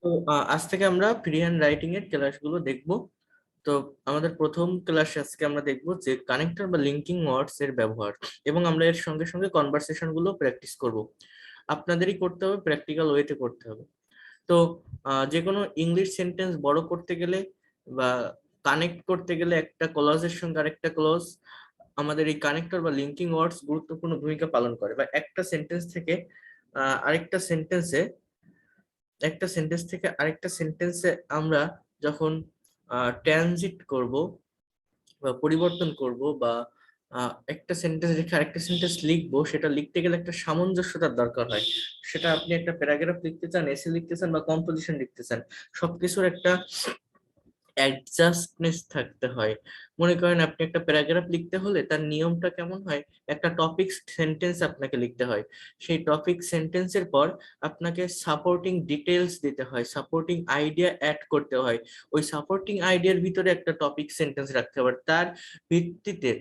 তো আজ থেকে আমরা ফ্রি হ্যান্ড রাইটিং এর ক্লাসগুলো দেখব। তো আমাদের প্রথম ক্লাসে আজকে আমরা দেখব যে কানেক্টর বা লিঙ্কিং ওয়ার্ডস এর ব্যবহার, এবং আমরা এর সঙ্গে সঙ্গে কনভারসেশন গুলো প্র্যাকটিস করব। আপনাদেরই করতে হবে, প্র্যাকটিক্যাল ওয়েতে করতে হবে। তো যে কোনো ইংলিশ সেন্টেন্স বড় করতে গেলে বা কানেক্ট করতে গেলে একটা ক্লজের সঙ্গে আরেকটা ক্লজ, আমাদের এই কানেক্টর বা লিঙ্কিং ওয়ার্ডস গুরুত্বপূর্ণ ভূমিকা পালন করে। বা আরেকটা সেন্টেন্সে আরেকটা সেন্টেন্সে আমরা যখন ট্রানজিট করব বা পরিবর্তন করব বা একটা সেন্টেন্স রেখে আরেকটা সেন্টেন্স লিখবো, সেটা লিখতে গেলে একটা সামঞ্জস্যতার দরকার হয়। সেটা আপনি একটা প্যারাগ্রাফ লিখতে চান, এসে লিখতে চান বা কম্পোজিশন লিখতে চান, সবকিছুর একটা অ্যাডজাস্টনেস থাকতে হয়। মনে করেন আপনি একটা প্যারাগ্রাফ লিখতে হলে তার নিয়মটা কেমন হয়, একটা টপিক সেন্টেন্স আপনাকে লিখতে হয়, সেই টপিক সেন্টেন্সের পর আপনাকে সাপোর্টিং ডিটেলস দিতে হয়, সাপোর্টিং আইডিয়া অ্যাড করতে হয়, ওই সাপোর্টিং আইডিয়ার ভিতরে একটা টপিক সেন্টেন্স রাখতে হবে, তার ভিত্তিতে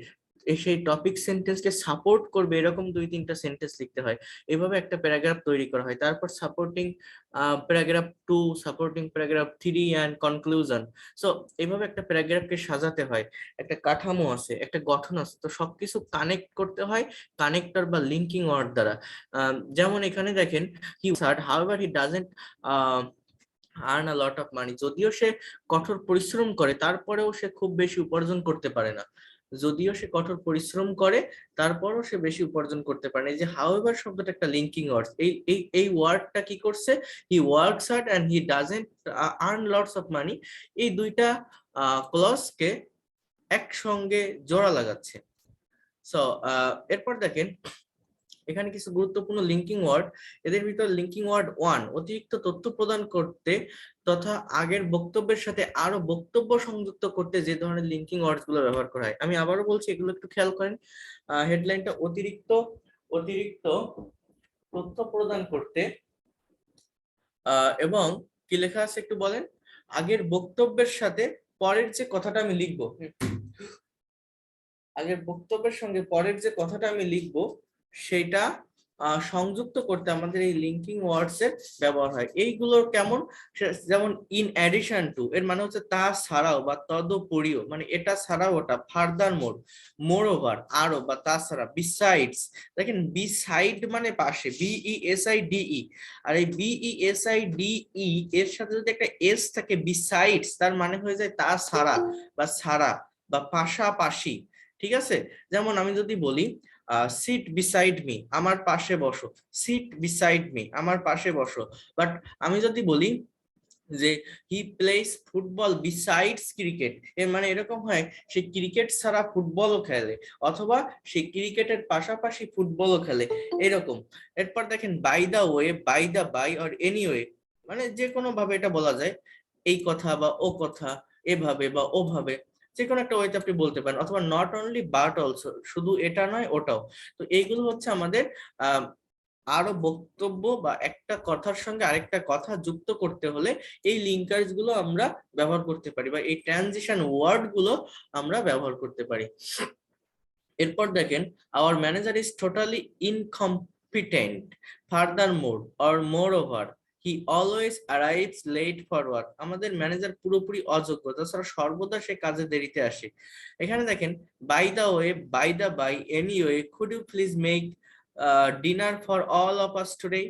সেই টপিক সেন্টেন্সকে সাপোর্ট করবে এরকম 2-3টা সেন্টেন্স লিখতে হয়। এভাবে একটা প্যারাগ্রাফ তৈরি করা হয়। তারপর supporting paragraph 2, supporting paragraph 3 and conclusion. So এইভাবে একটা প্যারাগ্রাফকে সাজাতে হয়, একটা কাঠামো আছে, একটা গঠন আছে, তো সবকিছু কানেক্ট করতে হয় কানেক্টর বা লিঙ্কিং ওয়ার্ড দ্বারা। যেমন এখানে দেখেন, he served however he doesn't earn a lot of money. যদিও সে কঠোর পরিশ্রম করে তারপরেও সে খুব বেশি উপার্জন করতে পারে না। যদিও সে কঠোর পরিশ্রম করে তারপরও সে বেশি উপার্জন করতে পারে না। এই যে হাউএভার শব্দটা একটা লিঙ্কিং ওয়ার্ড, এই ওয়ার্ডটা কি করছে, he works hard and he doesn't earn lots of money, এই দুইটা ক্লজকে একসঙ্গে জোড়া লাগাচ্ছে। সো এরপর দেখেন এখানে কিছু গুরুত্বপূর্ণ লিঙ্কিং ওয়ার্ড। এদের ভিতর লিঙ্কিং ওয়ার্ড 1, অতিরিক্ত তথ্য প্রদান করতে তথা আগের বক্তব্যের সাথে আরো বক্তব্য সংযুক্ত করতে যে ধরনের লিঙ্কিং ওয়ার্ডস গুলো ব্যবহার করা হয়। আমি আবারও বলছি, এগুলো একটু খেয়াল করেন। হেডলাইনটা অতিরিক্ত অতিরিক্ত তথ্য প্রদান করতে, এবং কি লেখা আছে একটু বলেন, আগের বক্তব্যের সাথে পরের যে কথাটা আমি লিখবো, আগের বক্তব্যের সঙ্গে পরের যে কথাটা আমি লিখবো সেটা সংযুক্ত করতে আমাদের এই লিঙ্কিং ওয়ার্ডস এর ব্যবহার হয়। এইগুলো কেমন, যেমন ইন অ্যাডিশন টু, এর মানে হচ্ছে তা ছাড়াও বা তদুপরিও, মানে এটা ছাড়াও ওটা, ফার্দার মোর, মোর ওভার আরো বা তাছাড়া, বিসাইডস, দেখেন বিসাইড মানে পাশে, BESIDE, আর এই BESIDE এর সাথে যদি একটা এস থাকে, বিসাইডস, তার মানে হয়ে যায় তা ছাড়া বা ছাড়া বা পাশাপাশি। ঠিক আছে, যেমন আমি যদি বলি সিট বিসাইড মি, আমার পাশে বসো, সিট বিসাইড মি, আমার পাশে বসো। বাট আমি যদি বলি যে he plays football besides cricket, এর মানে এরকম হয় সে ক্রিকেট ছাড়া ফুটবলও খেলে, অথবা সে ক্রিকেটের পাশাপাশি ফুটবলও খেলে, এরকম। এরপর দেখেন by the way, by the by or anyway, মানে যে কোনো ভাবে এটা বলা যায়, এই কথা বা ও কথা, এভাবে বা ওভাবে, যে কোনো একটা ওয়েতে আপনি বলতে পারেন। অথবা নট অনলি বাট অলসো, শুধু এটা নয় ওটাও। তো এইগুলো হচ্ছে আমাদের আহ আরো বক্তব্য বা একটা কথার সঙ্গে আরেকটা কথা যুক্ত করতে হলে এই লিঙ্কার্স গুলো আমরা ব্যবহার করতে পারি, বা এই ট্রানজিশন ওয়ার্ড গুলো আমরা ব্যবহার করতে পারি। এরপর দেখেন, our manager is totally incompetent, furthermore or moreover he always arrives late for work, আমাদের ম্যানেজার পুরোপুরি অযোগ্য, তাছাড়া সর্বদা সে কাজে দেরিতে আসে। এখানে দেখেন, by the way, by the by, anyway, could you please make dinner for all of us today.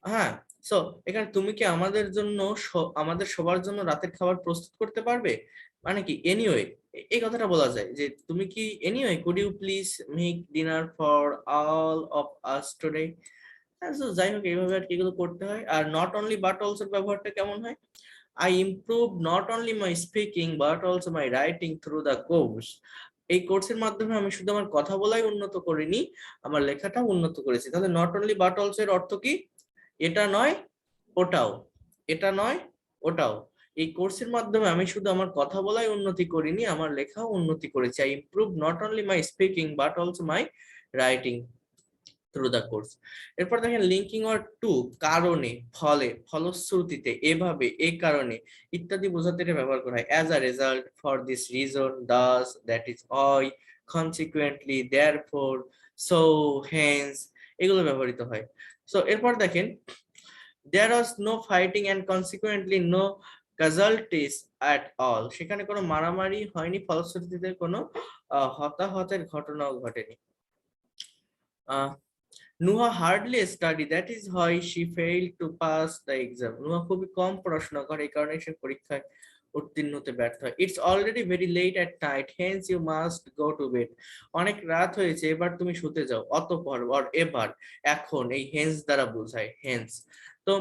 হ্যাঁ, সো এখানে তুমি কি আমাদের জন্য, আমাদের সবার জন্য রাতের খাবার প্রস্তুত করতে পারবে, মানে কি এনিওয়ে, এই কথাটা বলা যায় যে তুমি কি anyway, could you please make dinner for all of us today. যাই হোক, এইভাবে আর কি এগুলো করতে হয়। আর নট অনলি বাট অলসোর ব্যবহারটা কেমন হয়, I improve not only my speaking but also my writing through the course, এই কোর্সের মাধ্যমে আমি শুধু আমার কথা বলাই উন্নত করিনি, আমার লেখাটাও উন্নত করেছি। তাহলে নট অনলি বাট অলসো এর অর্থ কি, এটা নয় ওটাও, এটা নয় ওটাও, এই কোর্সের মাধ্যমে আমি শুধু আমার কথা বলাই উন্নতি করিনি, আমার লেখাও উন্নতি করেছি। I improve not only my speaking but also my writing through the course. এরপর দেখেন লিঙ্কিং ওয়ার্ড 2, কারণে, ফলে, ফলশ্রুতিতে, এভাবে, এই কারণে ইত্যাদি বোঝাতে এটা ব্যবহার করা হয়। As a result, for this reason, Das, that is, অয়, কনসিকুয়েন্টলি, দেয়ারফর, সো, হেন্স, এগুলো ব্যবহৃত হয়। সো এরপর দেখেন, There was no fighting and consequently no casualties at all. সেখানে কোনো মারামারি হয়নি, ফলশ্রুতিতে কোনো হতাহতের ঘটনাও ঘটেনি। Nuha hardly study, that is why she failed to pass the exam. Nuha খুবই কম পড়াশোনা করে, এই কারণে সে পরীক্ষায় উত্তীর্ণ হতে ব্যর্থ হয়। It's already very late at night, hence you must go to bed. অনেক রাত হয়েছে, এবার তুমি শুতে যাও। অতঃপর অর এবার, এখন, এই হেন্স দ্বারা বোঝায়, হেন্স। তো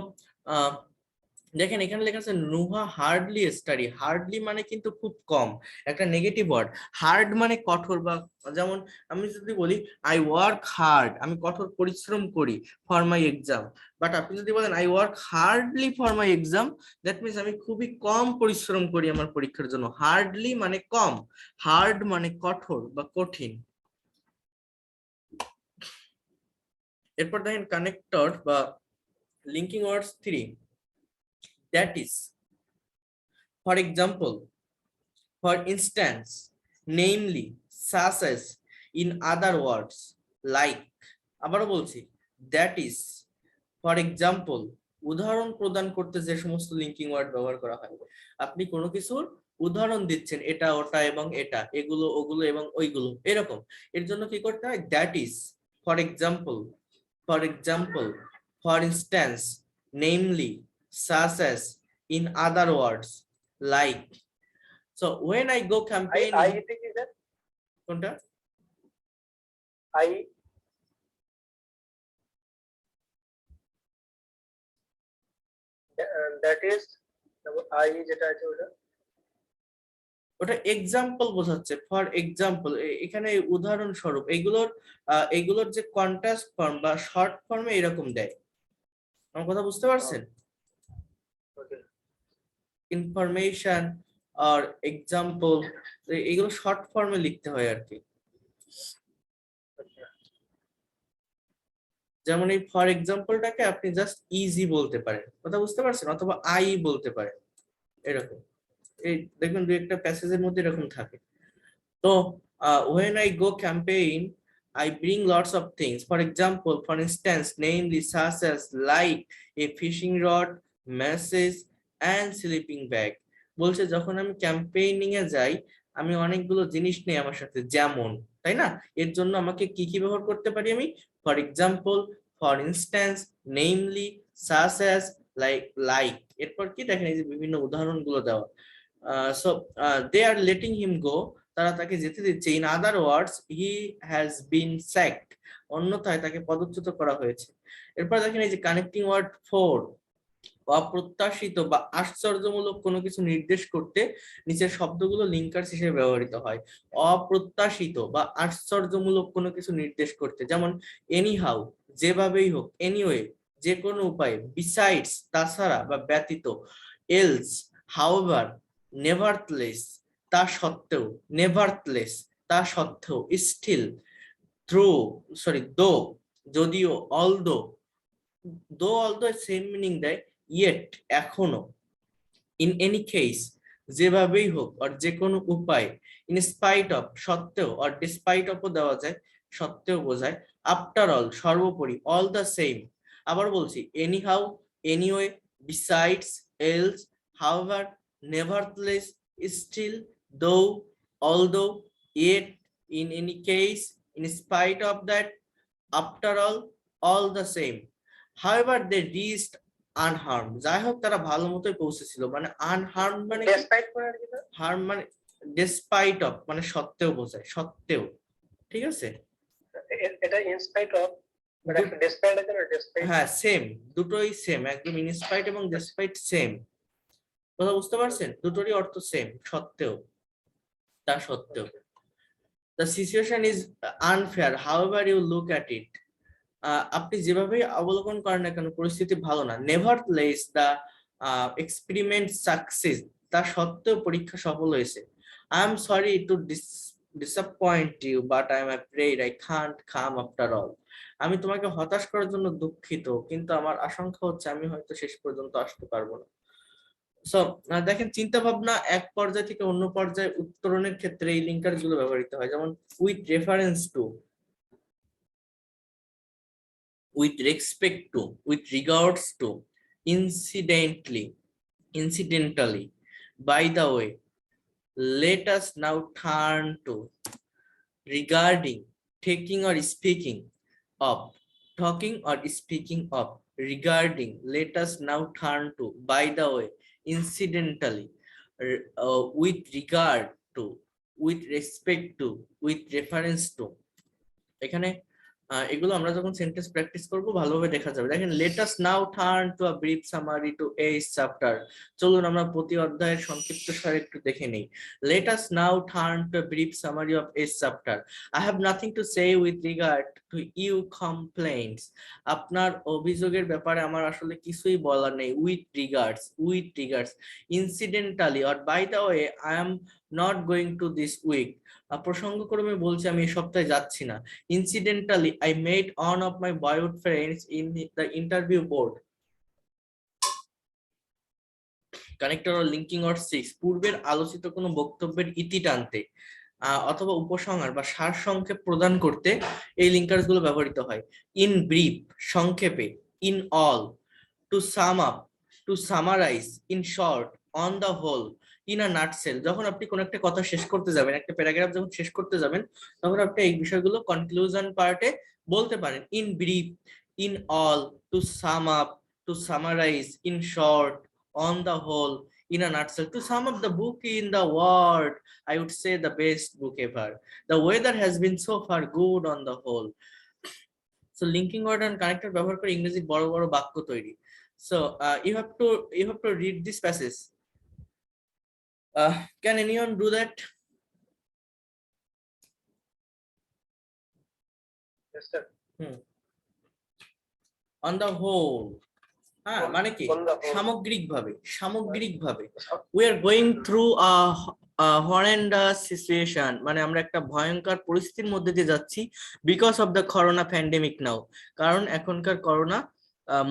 দেখেন এখানে লেখা আছে নুহা হার্ডলি স্টাডি। হার্ডলি মানে কিন্তু খুব কম, একটা নেগেটিভ ওয়ার্ড। হার্ড মানে কঠোর, বা যেমন আমি যদি বলি আই ওয়ার্ক হার্ড, আমি কঠোর পরিশ্রম করি ফর মাই এক্সাম। বাট আপনি যদি বলেন I work hardly for my exam, that means আমি খুবই কম পরিশ্রম করি আমার পরীক্ষার জন্য। হার্ডলি মানে কম, হার্ড মানে কঠোর বা কঠিন। এরপর দেখেন কানেক্টর বা linking words 3, that is, for example, for instance, namely, such as, in other words, like। আবারও বলছি, that is, for example, উদাহরণ প্রদান করতে যে সমস্ত লিঙ্কিং ওয়ার্ড ব্যবহার করা হয়। আপনি কোনো কিছুর উদাহরণ দিচ্ছেন, এটা ওটা এবং এটা, এগুলো ওগুলো এবং ওইগুলো, এরকম। এর জন্য কি করতে হয়? that is, for example, for example, for instance, namely, such as, in other words, like। So when I go campaigning, I think is that কোনটা? I that is I যেটা আছে ওটা ওটা এক্সাম্পল বোঝাচ্ছে, ফর এক্সাম্পল। এখানে উদাহরণস্বরূপ, এইগুলোর যে কন্ট্রাস্ট ফর্ম বা শর্ট ফর্মে এরকম দেয়। আমার কথা বুঝতে পারছেন? ইনফরমেশন আর এক্সাম্পল, এগুলো শর্ট ফর্মে লিখতে হয় আর কি। যেমন এই ফর এক্সাম্পলটাকে আপনি জাস্ট ইজি বলতে পারেন, কথা বুঝতে পারছেন, অথবা আই বলতে পারেন, এরকম। এই দেখবেন দুই একটা প্যাসেজের মধ্যে এরকম থাকে। তো when I go campaign, I bring lots of things. For example, for instance, namely such as like a fishing rod, message, and sleeping bag. বলছে যখন আমি ক্যাম্পেইনিং এ যাই, আমি অনেকগুলো জিনিস নেই আমার সাথে, যেমন, তাই না? এর জন্য আমাকে কি কি ব্যবহার করতে পারি আমি? For example, for instance, namely, such as, like. এরপর কি দেখেন, এই যে বিভিন্ন উদাহরণগুলো দেওয়া। সো দে আর লেটিং হিম গো, তারা তাকে যেতে দিচ্ছে। In other words, he has been স্যাকড, অন্যথায় তাকে পদচ্যুত করা হয়েছে। এরপর দেখেন এই যে কানেক্টিং ওয়ার্ড 4, অপ্রত্যাশিত বা আশ্চর্যমূলক কোনো কিছু নির্দেশ করতে নিচের শব্দগুলো লিঙ্কার্স হিসেবে ব্যবহৃত হয়। অপ্রত্যাশিত বা আশ্চর্যমূলক কোনো কিছু নির্দেশ করতে, যেমন এনিহাউ, যেভাবেই হোক, এনিওয়ে, যে কোনো উপায়ে, বিসাইডস, তাছাড়া বা ব্যতীত, এলস, হাউএভার, নেভারথলেস, তা সত্ত্বেও, নেভারথলেস, তা সত্ত্বেও, স্টিল, দো, যদিও, অলদো, সেম মিনিং দেয়, ইয়েট, এখনো, ইন এনি কেস, যেভাবেই হোক, আর যে কোনো উপায়, ইন স্পাইট অফ, সত্ত্বেও, আর ডিসপাইট অফও দেওয়া যায়, সত্ত্বেও বোঝায়, আফটার অল, সর্বোপরি, অল দ্য সেম। আবার বলছি, anyhow, anyway, besides, else, however, nevertheless, still, though, although, yet, in any case, in spite of that, after all, all the same. However, they reached unharmed. যাই হোক তারা ভালো মতোই পৌঁছেছিল। মানে unharmed মানে despite করে আর কি না harm মানে despite of মানে সত্ত্বেও বোঝায়, সত্ত্বেও, ঠিক আছে? এটা in spite of but একটা despite আছে না despite হ্যাঁ সেম, দুটোই সেম, একদম in spite এবং despite সেম, কথা বুঝতে পারছেন? দুটোরই অর্থ সেম, সত্ত্বেও, তা সত্ত্বেও। The situation is unfair, however you look at it. আপনি যেভাবে অবলোকন করেন না কেন, পরিস্থিতি ভালো না। নেভারথলেস দ্য এক্সপেরিমেন্ট সাকসেস, তা সত্ত্বেও পরীক্ষা সফল হয়েছে। I am sorry to disappoint you, but I am afraid I can't come after all. আমি তোমাকে হতাশ করার জন্য দুঃখিত, কিন্তু আমার আশঙ্কা হচ্ছে আমি হয়তো শেষ পর্যন্ত আসতে পারবো না। সো দেখেন, চিন্তা ভাবনা এক পর্যায় থেকে অন্য পর্যায়ে উত্তরণের ক্ষেত্রে এই লিঙ্কার গুলো ব্যবহৃত হয়, যেমন with reference to, with respect to, with regards to, incidentally, by the way, let us now turn to regarding, taking or speaking of, talking or speaking of, regarding, let us now turn to, by the way, incidentally, with regard to, with respect to, with reference to। এখানে এগুলো আমরা যখন sentence practice করব ভালোভাবে দেখা যাবে। দেখেন, let us now turn to a brief summary to each chapter. চলুন আমরা প্রতি অধ্যায়ের সংক্ষিপ্ত সার একটু দেখে নেই। Let us now turn to a brief summary of each chapter. I have nothing to say with regard to you complaints. আপনার অভিযোগের ব্যাপারে আমার আসলে কিছুই বলার নেই। With regards incidentally or by the way I am not going to this week. প্রসঙ্গক্রমে বলছি আমি এই সপ্তাহে যাচ্ছি না। Incidentally, I met one of my boyhood friends in the interview board. Connector or linking or 6 পূর্বের আলোচিত কোনো বক্তব্যের ইতি টানতে অথবা উপসংহার বা সারসংক্ষেপ প্রদান করতে এই লিঙ্কার্স গুলো ব্যবহৃত হয়। ইন ব্রিফ, সংক্ষেপে। In all, to sum up, to summarise. In short, on the whole. In a nutshell, যখন আপনি কোন একটা কথা শেষ করতে যাবেন, একটা প্যারাগ্রাফ যখন শেষ করতে যাবেন, তখন আপনি এই বিষয়গুলো কনক্লুশন পার্টে বলতে পারেন। In brief, in all, to sum up, to summarise, in short, on the whole, in a nutshell. To sum up the book in the word, I would say the best book ever. The weather has been so far good on the whole. So linking word and connector ব্যবহার করে ইংরেজি বড় বড় বাক্য তৈরি। So you have to read this passage. Can anyone do that? Yes, sir. On the whole, মানে কি সামগ্রিকভাবে we are going through a horrendous situation, মানে আমরা একটা ভয়ঙ্কর পরিস্থিতির মধ্যে দিয়ে যাচ্ছি because of the corona pandemic now, কারণ এখনকার করোনা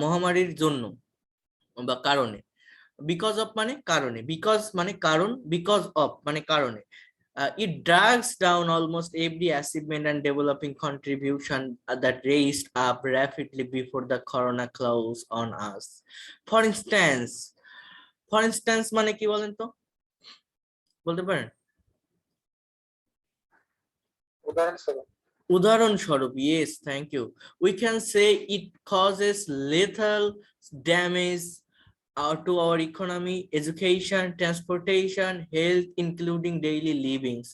মহামারীর জন্য বা কারণে। because of মানে কারণে, because মানে কারণ, because of মানে কারণে। It drags down almost every achievement and developing contribution that raised up rapidly before the corona closed on us. For instance মানে কি বলেন তো, বলতে পারেন? উদাহরণস্বরূপ, yes, thank you. We can say it causes lethal damage to our economy, education, transportation, health, including daily livings.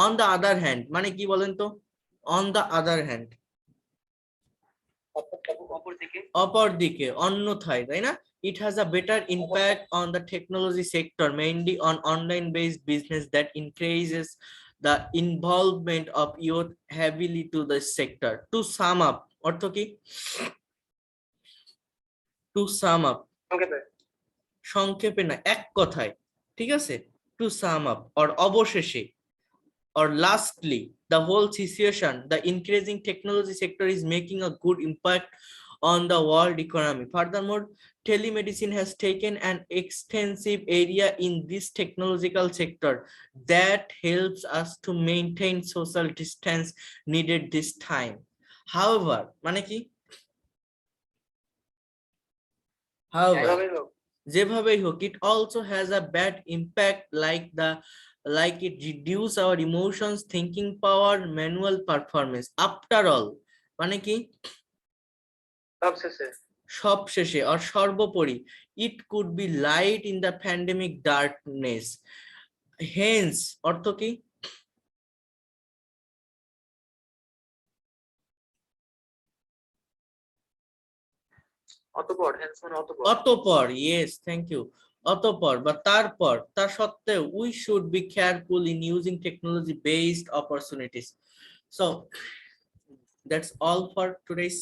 On the other hand, মানে কি বলেন তো? On the other hand, অপরদিকে, অন্যথায়, তাই না? It has a better impact on the technology sector, mainly on online-based business that increases the involvement of youth heavily to the sector. To sum up, অর্থ কি? To sum up, সংক্ষেপে না, এক কথায়, ঠিক আছে? To sum up or অবশেষে or lastly, the whole situation, the increasing technology sector is making a good impact on the world economy. Furthermore, telemedicine has taken an extensive area in this technological sector that helps us to maintain social distance needed this time. However, মানে কি? However, যেভাবেই হোক, it also has a bad impact like it reduce our emotions, thinking power, manual performance. After all, মানে কি? সবশেষে or সর্বোপরি, it could be light in the pandemic darkness. Hence, অর্থ কি? অতঃপর, yes, thank you. অতঃপর বা তারপর, তা সত্ত্বেও, we should be careful in using technology based opportunities. So that's all for today's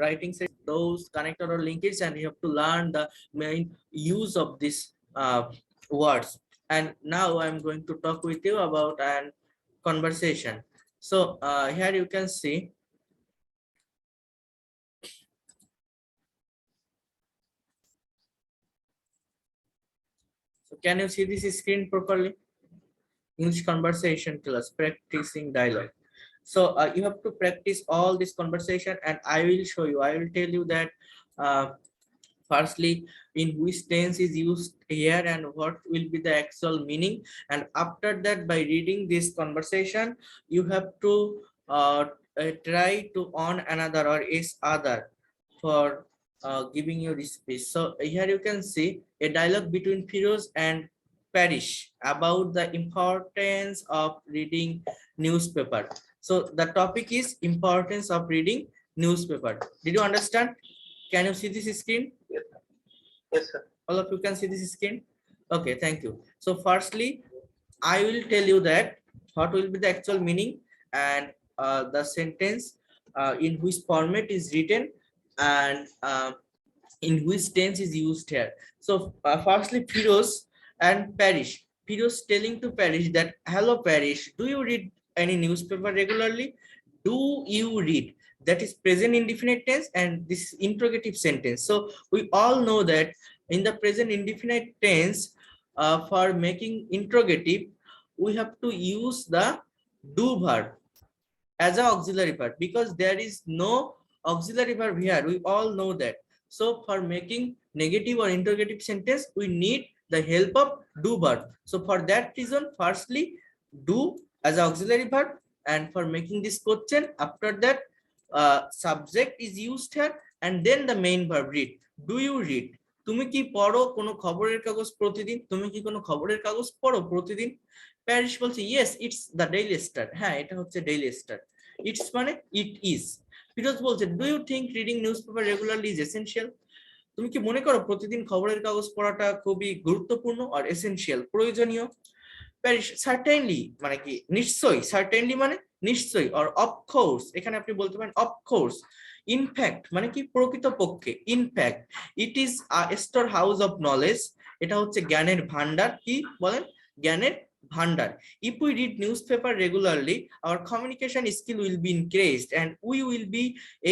writing set. Those connector or linkage, and you have to learn the main use of these words. And now I'm going to talk with you about an conversation. So here you can see, so can you see this screen properly? English conversation class, practicing dialogue. So you have to practice all this conversation, and I will show you, I will tell you that Firstly, in which tense is used here and what will be the actual meaning, and after that, by reading this conversation, you have to try to on another or is other for giving your speech. So here you can see a dialogue between Firoz and Parish about the importance of reading newspaper. So the topic is importance of reading newspaper. Did you understand? Can you see this screen? Yes, sir. All of you can see this screen? Okay, thank you. So firstly, I will tell you that what will be the actual meaning and the sentence in which format is written and in which tense is used here. So firstly, Firoz and Parish. Firoz telling to Parish that, hello Parish, do you read any newspaper regularly? Do you read? That is present indefinite tense and this is interrogative sentence. So we all know that in the present indefinite tense, for making interrogative, we have to use the do verb as an auxiliary verb because there is no auxiliary verb here. We all know that. So for making negative or interrogative sentence, we need the help of do verb. So for that reason, firstly, do as an auxiliary verb, and for making this question, after that, subject is used here, and then the main verb read. Do you read? তুমি কি পড়ো কোনো খবরের কাগজ প্রতিদিন? তুমি কি কোনো খবরের কাগজ পড়ো প্রতিদিন? প্যারিস বলছে yes it's the daily star. হ্যাঁ, এটা হচ্ছে ডেইলি স্টার। ইটস মানে ইট ইজ। ফিরোজ বলছে do you think reading newspaper regularly is essential? তুমি কি মনে করো প্রতিদিন খবরের কাগজ পড়াটা খুবই গুরুত্বপূর্ণ আর এসেনশিয়াল প্রয়োজনীয়? প্যারিস সার্টেনলি মানে কি নিশ্চয়ই, সার্টেনলি মানে নিশ্চয়ই, আর অফকোর্স এখানে আপনি বলতে পারেন অফকোর্স। ইনফ্যাক্ট মানে কি প্রকৃতপক্ষে, in fact it is a store house of knowledge, এটা হচ্ছে জ্ঞানের ভান্ডার। কি বলেন? জ্ঞানের ভান্ডার। If we read newspaper regularly, our communication skill will be increased and we will be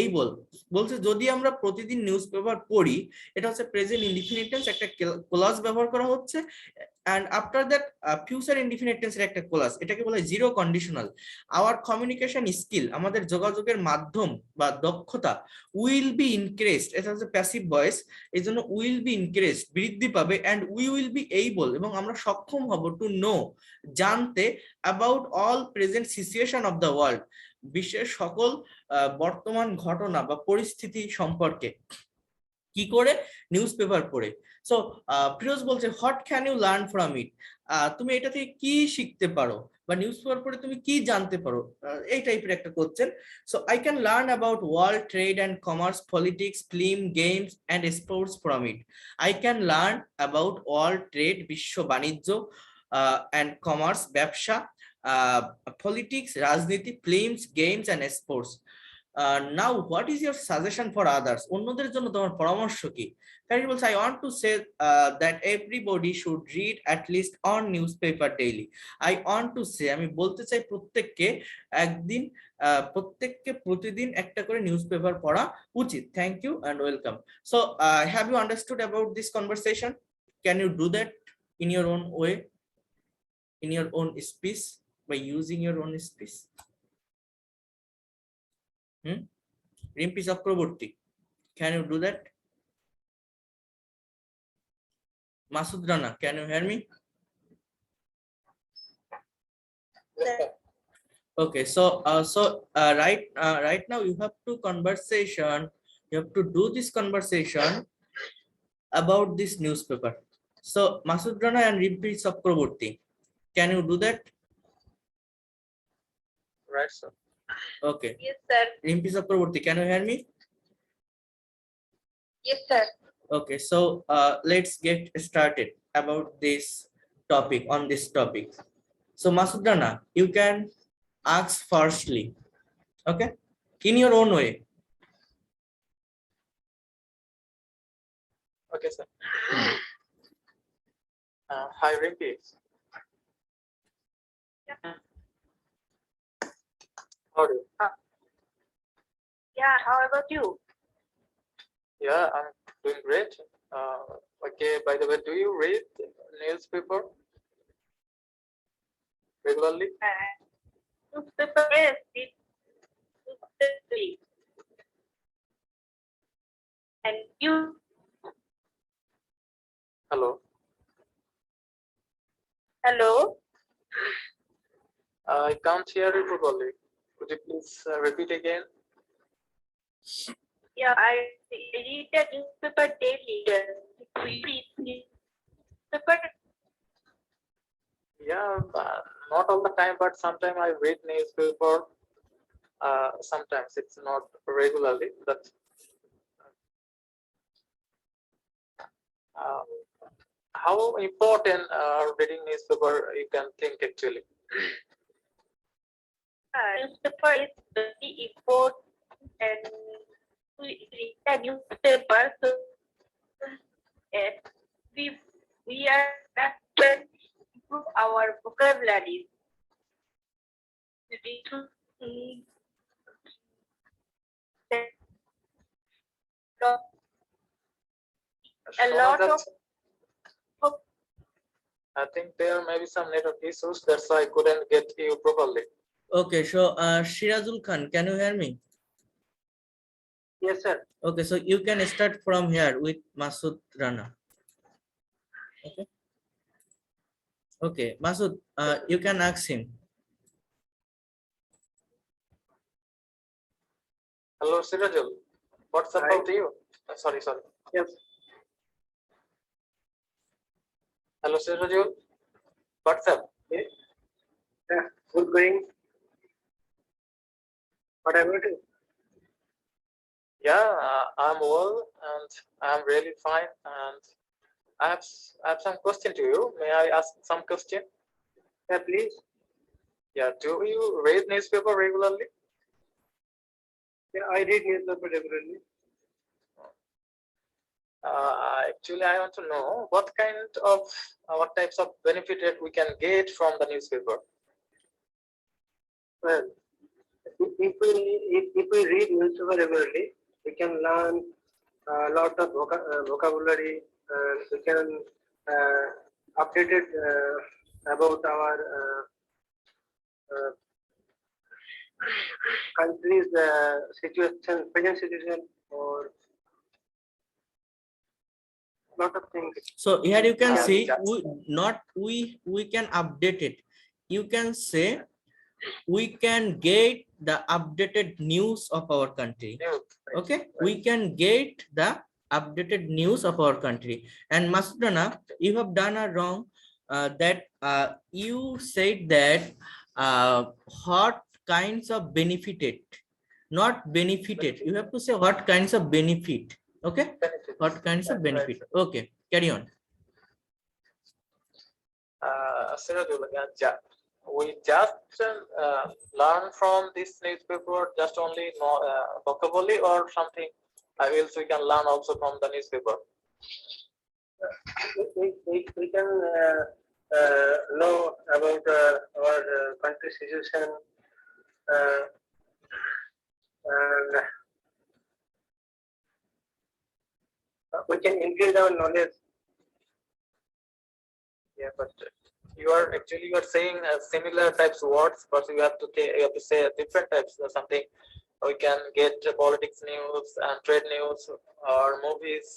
able, বলছে যদি আমরা প্রতিদিন নিউজপেপার পড়ি, এটা হচ্ছে প্রেজেন্ট ইনডিফিনিট টেন্স, একটা ক্লজ ব্যবহার করা হচ্ছে, and after that future indefinite টেন্সের একটা ক্লজ, এটাকে বলা হয় zero conditional. Hour communication skill, আমাদের যোগাযোগের মাধ্যম বা দক্ষতা, উইল বি ইনক্রিজড, এটা হচ্ছে প্যাসিভ ভয়েস, এই জন্য উইল বি ইনক্রিজড বৃদ্ধি পাবে, and we will be able এবং আমরা সক্ষম হব টু নো জানতে, about all present situation of the world, বিশ্বের সকল বর্তমান ঘটনা বা পরিস্থিতি সম্পর্কে। কি করে? নিউজ পেপার পড়ে। সো ফিরোজ বলছে what can you learn from it, তুমি এটা থেকে কি শিখতে পারো বা নিউজ পেপার পড়ে তুমি কি জানতে পারো, এই টাইপের একটা question. So I can learn about world trade and commerce, politics, film, games and sports from it. I can learn about world trade, বিশ্ব বাণিজ্য, অ্যান্ড কমার্স, ব্যবসা, পলিটিক্স, রাজনীতি, films, games and sports. Now what is your suggestion for others, অন্যদের জন্য তোমার পরামর্শ কি? Khalid বলছে I want to say that everybody should read at least on newspaper daily. I want to say, আমি বলতে চাই প্রত্যেককে একদিন প্রত্যেককে প্রতিদিন একটা করে নিউজপেপার পড়া উচিত। Thank you and welcome. So have you understood about this conversation? Can you do that in your own way, in your own speech, by using your own speech? Rimpi Chakraborty, can you do that? Masud Rana, can you hear me? Yes, sir. Okay, so right now you have to conversation, you have to do this conversation about this newspaper. So Masud Rana and Rimpi Chakraborty, can you do that? Right, sir. Okay. Yes, sir. Rimpi Chakraborty, can you hear me? Yes, sir. Okay, so let's get started about this topic, on this topic. So Masud Rana, you can ask firstly, okay, in your own way. Okay, sir. Hi, Rimpi. How are you? Yeah, how about you? Yeah, I'm doing great. Okay, by the way, do you read newspaper regularly? Newspaper, yes, newspaper. And you? Hello. Hello. I can't hear you properly. Could you please repeat again? Yeah, I read the newspaper daily. We read newspaper. Yeah, not all the time, but sometimes I read newspaper. Sometimes it's not regularly, but uh, how important reading newspaper you can think actually? Newspaper is very important, and we read the newspaper. So uh, we we are that can improve our vocabulary. We to see a lot Shona, of I think there may be some network issues. That's why I couldn't get you properly. Okay, so Shirazul Khan, can you hear me? Yes, sir. Okay, so you can start from here with Masud Rana. Okay. Okay, Masud, you can ask him. Hello, Sirajul. What's Hi. about you? Sorry. Yes. Hello, Sirajul. What's up? Yeah. Good going. What about you? Yeah, I'm well and I'm really fine. And I have some question to you. May I ask some question? Yeah, please. Yeah, do you read newspaper regularly? Yeah, I read newspaper regularly. Actually, I want to know what what types of benefit that we can get from the newspaper. Well, if we read newspaper regularly, we can learn a lot of vocabulary, and we can update it about our country's situation, present situation, or lot of things. So here you can Yeah. see we can update it. You can say we can get the updated news of our country. News. Okay, we can get the updated news of our country. And Masudana, you have done a wrong that you said that what kinds of benefited, not benefited. You have to say what kinds of benefit. Okay, Benefits. what kinds of Right. benefit. Okay, carry on. Sirajul, we just learn from this newspaper just only vocabulary or something else we can learn also from the newspaper. We can know about our country situation, and we can increase our knowledge. Yeah, but you are saying similar types of words, but you have to say different types or something. We can get politics news and trade news or movies.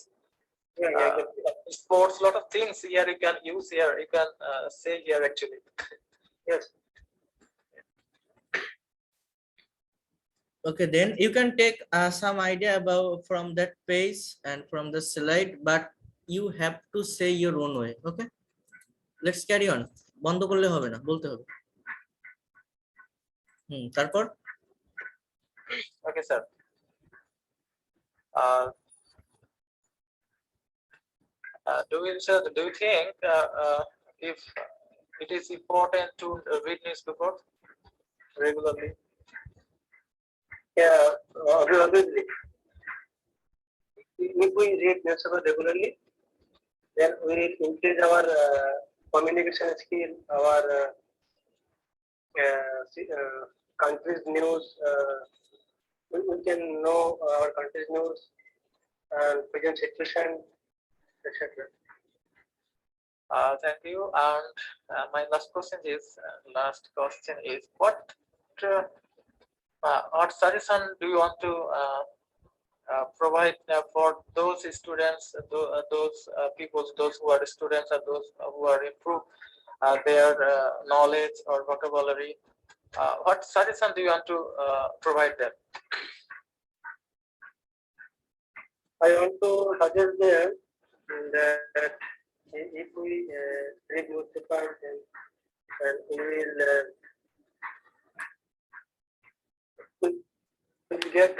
Yeah, Sports, lot of things here you can use here. You can say here actually. yes. Okay, then you can take some idea about from that page and from the slide, but you have to say your own way. Okay, let's carry on. বন্ধ করলে হবে না, বলতে হবে। তারপর Okay, sir. Do you think if it is important to read newspaper regularly? Yeah, obviously. If we read newspaper regularly, then we will increase our communication skill, our country's news. We can know our country's news and present situation, etc. Thank you. And my last question is what suggestion do you want to provide for those students, those people, those who are students, or those who are improve their knowledge or vocabulary. What suggestion do you want to provide them? I want to suggest them that if we read newspaper and we will get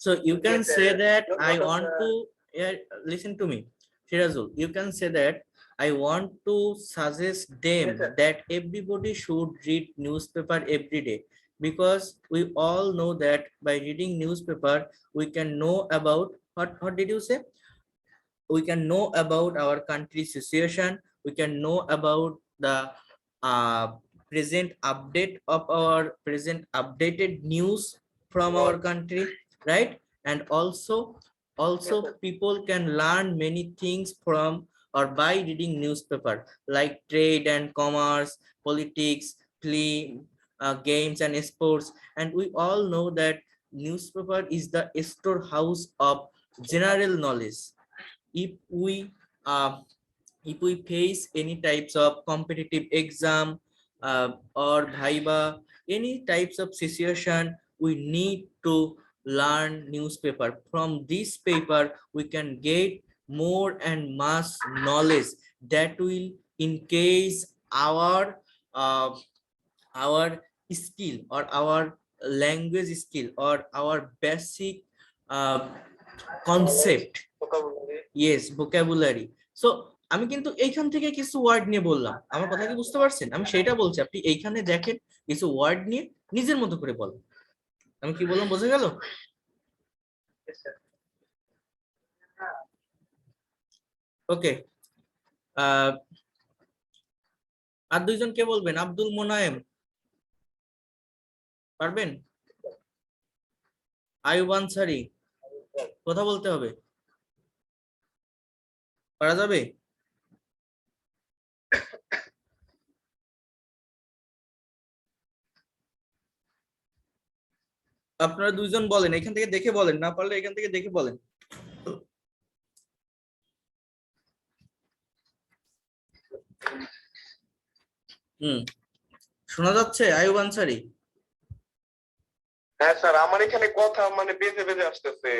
So you can Yes, say that lot I of, want to, yeah, listen to me, Shirazul. You can say that I want to suggest them Yes, sir. that everybody should read newspaper every day, because we all know that by reading newspaper we can know about what did you say? We can know about our country's situation. We can know about the uh, present update of our present updated news from our country, right? And also people can learn many things from or by reading newspaper, like trade and commerce, politics, play, games and sports. And we all know that newspaper is the storehouse of general knowledge. if we uh, if we face any types of competitive exam, or viva, any types of situation, we need to learn newspaper. From this paper we can get more and mass knowledge that will increase uh, our skill or our language skill or our basic uh, concept. Yes, vocabulary. So আমি কিন্তু এইখান থেকে কিছু word নিয়ে বললাম, আমার কথা কি বুঝতে পারছেন? আমি সেটা বলছি, আপনি এইখানে দেখেন কিছু ওয়ার্ড নিয়ে নিজের মতো করে বলেন। আমি কি বললাম বোঝা গেল? ওকে, আর দুইজন কে বলবেন? আব্দুল মোনায়েম পারবেন? আইয়ুব আনসারী, কথা বলতে হবে, পারা যাবে? আপনারা দুইজন বলেন, এখান থেকে দেখে বলেন, না পারলে এখান থেকে দেখে বলেন। শোনা যাচ্ছে আইয়ুব আনসারী? হ্যাঁ স্যার, আমার এখানে কথা মানে বেজে বেজে আসতেছে।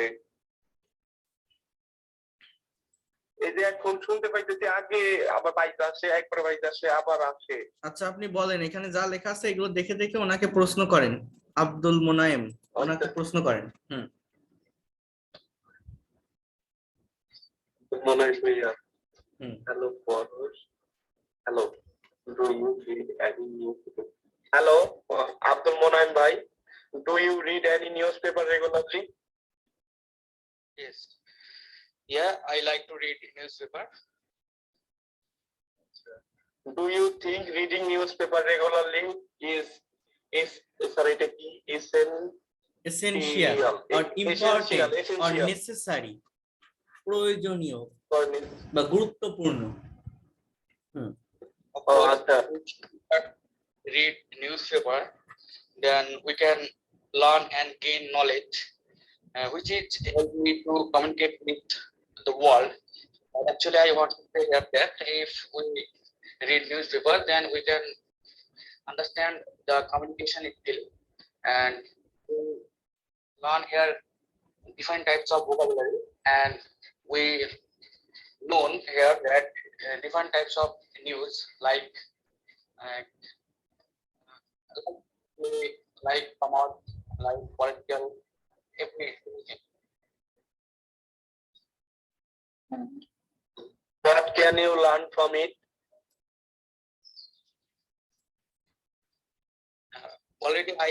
এই যে এখন শুনতে পাইতেছি, আগে আবার বাইতে আসে, একবার বাইতে আসে, আবার আসে। আচ্ছা আপনি বলেন, এখানে যা লেখা আছে এগুলো দেখে দেখে ওনাকে প্রশ্ন করেন। আব্দুল মোনায়েম, ওনাকে প্রশ্ন করেন। মোনায়েম ভাইয়া, hello Porosh, hello, do you read any newspaper? Hello Abdul Monayem ভাই, do you read any newspaper regularly? Yes. Yeah, I like to read newspaper. Do you think reading newspaper regularly is sorry, এটা কি essential or important or necessary, প্রয়োজনীয় বা গুরুত্বপূর্ণ? Read newspaper, then we can learn and gain knowledge, which is help me to communicate with the world. Actually, I want to say that if we read newspaper, then we can understand the communication skill, and we learn here different types of vocabulary, and we known here that different types of news like about like political everything. What can you learn from it? Already I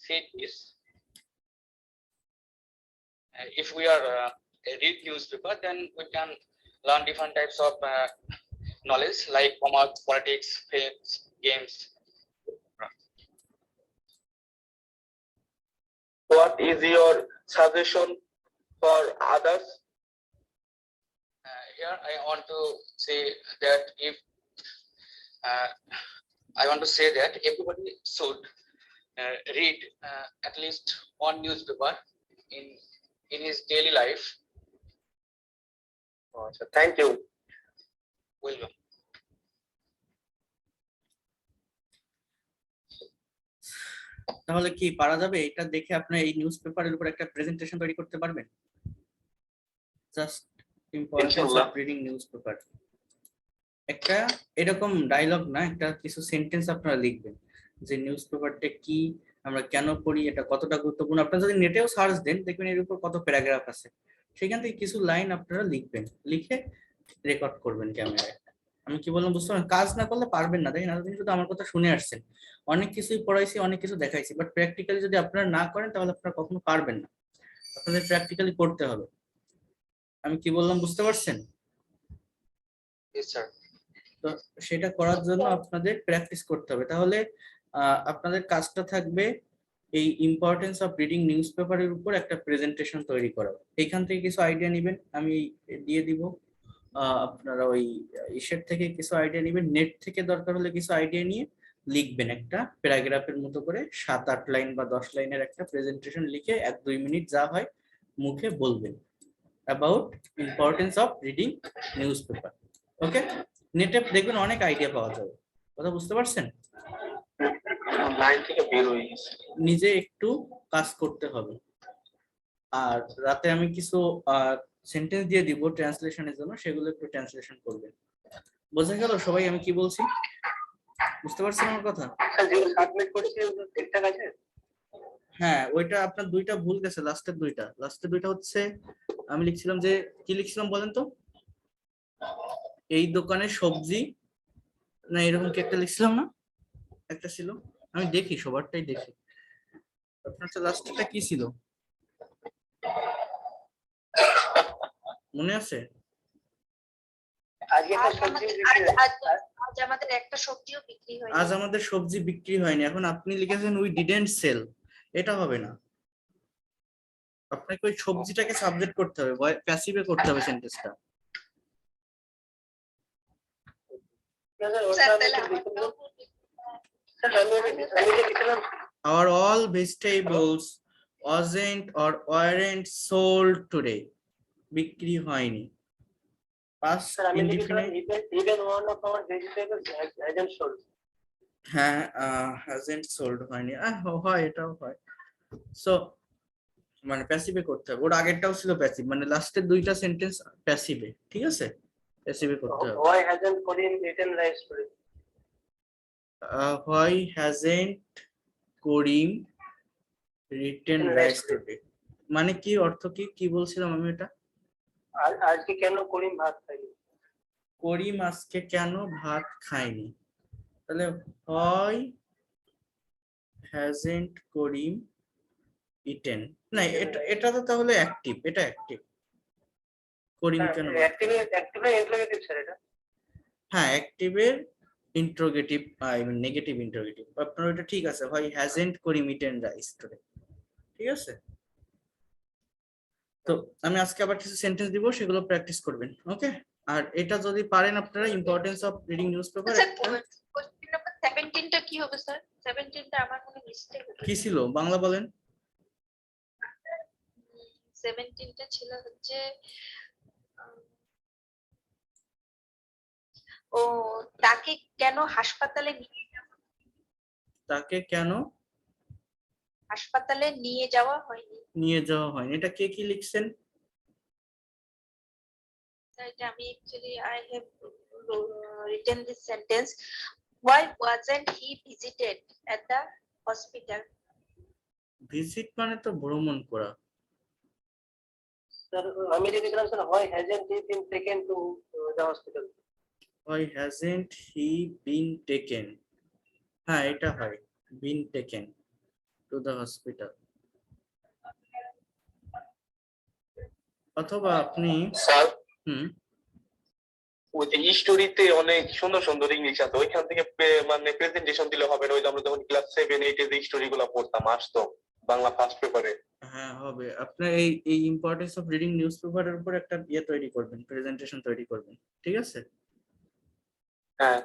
said this. If we are read newspaper, then we can learn different types of knowledge like commerce, politics, faiths, games. What is your suggestion for others? Here I want to say that if I want to say that everybody should read at least one newspaper in his daily life. Thank you. Welcome. তাহলে কি পারা যাবে? এটা দেখে আপনি এই news পেপারের উপর একটা প্রেজেন্টেশন তৈরি করতে পারবেন? জাস্ট ইম্পর্টেন্স ইনশাআল্লাহ। অফ রিডিং নিউজ পেপার, একটা এরকম ডায়লগ না, একটা কিছু সেন্টেন্স আপনারা লিখবেন যে নিউজ পেপারটা কি, আমরা কেন পড়ি, এটা কতটা গুরুত্বপূর্ণ। আপনারা যদি নেটেও সার্চ দেন দেখবেন এর উপর কত প্যারাগ্রাফ আছে, সেখান থেকে কিছু লাইন আপনারা লিখবেন, লিখে রেকর্ড করবেন ক্যামেরায়। আমি কি বললাম বুঝতে পারেন? কাজ না করলে পারবেন না, দেখেন আপনি শুধু আমার কথা শুনে আসছেন, অনেক কিছুই পড়াইছি, অনেক কিছু দেখাইছি, বাট প্র্যাকটিক্যালি যদি আপনারা না করেন তাহলে আপনারা কখনো পারবেন না, আপনাদের প্র্যাকটিক্যালি করতে হবে। আমি কি বললাম বুঝতে পারছেন? Yes, sir. তো সেটা করার জন্য আপনাদের প্র্যাকটিস করতে হবে। তাহলে আপনাদের কাজটা থাকবে এই ইম্পর্টেন্স অফ রিডিং নিউজ পেপারের উপর একটা প্রেজেন্টেশন তৈরি করা। এখান থেকে কিছু আইডিয়া নেবেন, আমি দিয়ে দিব। আপনারা ওই ইসের থেকে কিছু আইডিয়া নেবেন, নেট থেকে দরকার হলে কিছু আইডিয়া নিয়ে লিখবেন একটা প্যারাগ্রাফের মতো করে, 7-8 লাইন বা 10 লাইনের একটা প্রেজেন্টেশন লিখে 1-2 মিনিট যা হয় মুখে বলবেন about importance of reading newspaper. Okay, নেটে দেখবেন অনেক আইডিয়া পাওয়া যাবে। কথা বুঝতে পারছেন? লাইন থেকে বের হয়ে গেছে। নিজে একটু কাজ করতে হবে। আর রাতে আমি কিছু সেন্টেন্স দিয়ে দিব ট্রান্সলেশনের জন্য, সেগুলো একটু ট্রান্সলেশন করবেন। বোঝা গেল সবাই আমি কি বলছি? বুঝতে পারছেন আমার কথা? যে সাবমিট করেছি ঠিকঠাক আছে? হ্যাঁ, ওইটা আপনার দুইটা ভুল গেছে, লাস্টের দুইটা হচ্ছে, আমি লিখছিলাম যে কি লিখছিলাম বলেন তো, এই দোকানে সবজি না এরকম কি একটা লিখছিলাম না, একটা ছিল, আমি দেখি সবারটাই দেখি। আপনার লাস্টটা কি ছিল মনে আছে? আজকে একটা সবজি আজ আমাদের একটা সবজিও বিক্রি হয়নি। আজ আমাদের সবজি বিক্রি হয়নি। এখন আপনি লিখেছেন উই ডিডন্ট সেল, এটা হবে না। আপনাকে ওই সবজিটাকে সাবজেক্ট করতে হবে, প্যাসিভে করতে হবে সেন্টেন্সটা। Our all vegetables wasn't or weren't sold today. বিক্রি হয়নি। Past indefinite. even one of our vegetables hasn't sold. হ্যাঁ, hasn't sold হয়নি, হয়, এটাও হয়। সো মানে প্যাসিভে করতে হবে। ওর আগেরটাও ছিল প্যাসিভ, মানে লাস্টের দুইটা সেন্টেন্স প্যাসিভে, ঠিক আছে? প্যাসিভে করতে হবে। Why hasn't Korean eaten rice today? Why hasn't Karim written rice today? মানে কি, অর্থ কি, কি বলছিলাম আমি এটা? আজকে কেন করিম ভাত খাইনি? করিম আজকে কেন ভাত খায়নি? তাহলে why hasn't Karim eaten, না এটা তো তাহলে অ্যাক্টিভ, এটা অ্যাক্টিভ। করিম কেন, অ্যাক্টিভ ইন্টারোগেটিভ স্যার এটা। হ্যাঁ অ্যাক্টিভের interrogative, I mean negative interrogative. আপনার ওটা ঠিক আছে, হয় hasn't Karim eaten rice today, ঠিক আছে? তো আমি আজকে আবার কিছু সেন্টেন্স দিব, সেগুলো প্র্যাকটিস করবেন, ওকে? আর এটা যদি পারেন আপনারা importance of reading newspaper. Sir question number 17টা কি হবে স্যার? 17টা আমার মনে মিস্টেক হয়েছে। কি ছিল বাংলা বলেন? 17টা ছিল হচ্ছে ও তাকে কেন হাসপাতালে নিয়ে যাওয়া হয়নি। এটা কে কি লিখছেন? এটা আমি actually I have written this sentence. Why wasn't he visited at the hospital? Visit মানে তো ভ্রমণ করা। স্যার আমি লিখেছিলাম sir why hasn't he been taken to the hospital? Why hasn't he been taken? হ্যাঁ এটা হয়, been taken to the hospital। অথবা আপনি স্যার হুম ওই যে স্টোরিতে অনেক সুন্দর সুন্দর ইংলিশ আছে, ওইখান থেকে মানে প্রেজেন্টেশন দিলে হবে না? ওই যে আমরা যখন ক্লাস 7-8 এর স্টোরি গুলো পড়তাম আসতো বাংলা ফার্স্ট পেপারে। হ্যাঁ হবে। আপনার এই ইম্পর্টেন্স অফ রিডিং নিউজপেপারের উপর একটা তৈরি করবেন, প্রেজেন্টেশন তৈরি করবেন, ঠিক আছে? হ্যাঁ